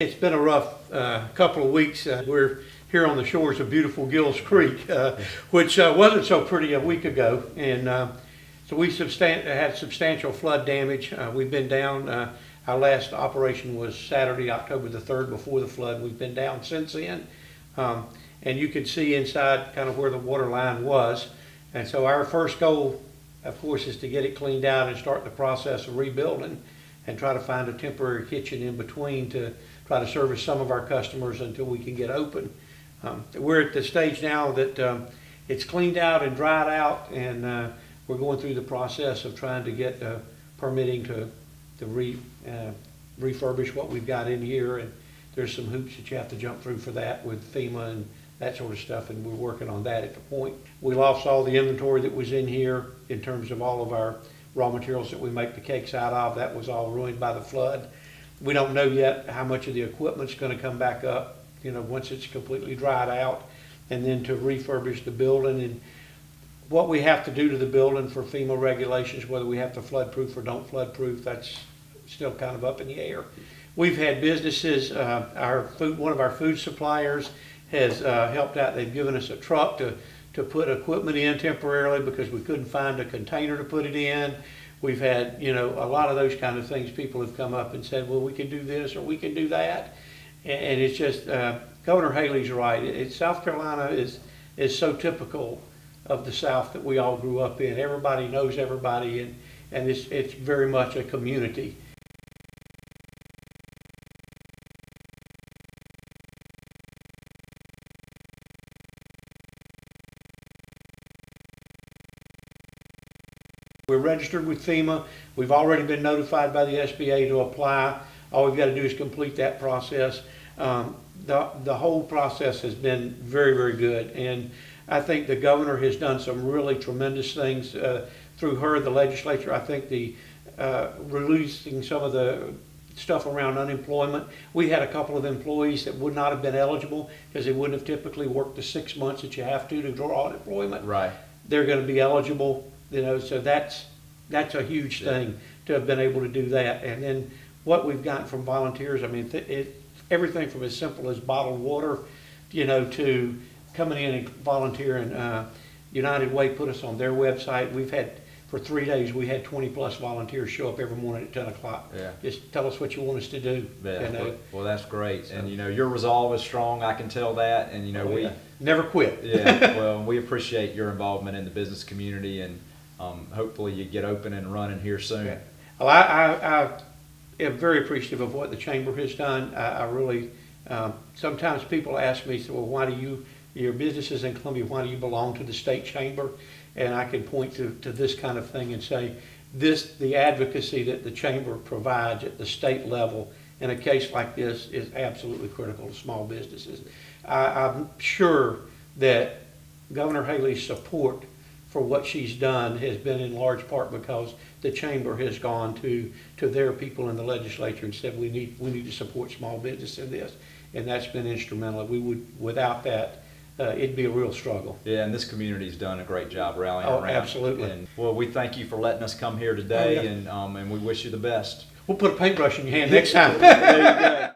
It's been a rough couple of weeks. We're here on the shores of beautiful Gills Creek, which wasn't so pretty a week ago, and so we had substantial flood damage. We've been down. Our last operation was Saturday, October the 3rd, before the flood. We've been down since then, and you can see inside kind of where the water line was. And so our first goal, of course, is to get it cleaned out and start the process of rebuilding, and try to find a temporary kitchen in between to try to service some of our customers until we can get open. We're at the stage now that it's cleaned out and dried out, and we're going through the process of trying to get permitting to refurbish what we've got in here. And there's some hoops that you have to jump through for that with FEMA and that sort of stuff, and we're working on that at the point. We lost all the inventory that was in here in terms of all of our raw materials that we make the cakes out of. That was all ruined by the flood. We don't know yet how much of the equipment's going to come back up, once it's completely dried out, and then to refurbish the building. And what we have to do to the building for FEMA regulations, whether we have to flood proof or don't flood proof, that's still kind of up in the air. We've had businesses, one of our food suppliers has helped out. They've given us a truck to put equipment in temporarily because we couldn't find a container to put it in. We've had, a lot of those kind of things. People have come up and said, well, we can do this or we can do that. And it's just, Governor Haley's right. South Carolina is so typical of the South that we all grew up in. Everybody knows everybody, and it's very much a community. We're registered with FEMA. We've already been notified by the SBA to apply. All we've got to do is complete that process. The whole process has been very, very good, and I think the governor has done some really tremendous things through her, the legislature. I think the releasing some of the stuff around unemployment. We had a couple of employees that would not have been eligible because they wouldn't have typically worked the 6 months that you have to draw unemployment. Right. They're going to be eligible. So that's a huge thing to have been able to do that. And then what we've gotten from volunteers, I mean, everything from as simple as bottled water, to coming in and volunteering. United Way put us on their website. We've had, for 3 days, we had 20+ volunteers show up every morning at 10 o'clock. Yeah. Just tell us what you want us to do. Yeah. Well, that's great. So, and your resolve is strong. I can tell that. And we never quit. Yeah. Well, we appreciate your involvement in the business community, and hopefully you get open and running here soon. Yeah. Well, I am very appreciative of what the chamber has done. I really, sometimes people ask me, well, why do your business is in Columbia, why do you belong to the state chamber? And I can point to this kind of thing and say, the advocacy that the chamber provides at the state level in a case like this is absolutely critical to small businesses. I'm sure that Governor Haley's support for what she's done has been in large part because the chamber has gone to their people in the legislature and said we need to support small business in this, and that's been instrumental. Without that, it'd be a real struggle. Yeah, and this community's done a great job rallying around. Absolutely. And well, we thank you for letting us come here today, and we wish you the best. We'll put a paintbrush in your hand next time. There you go.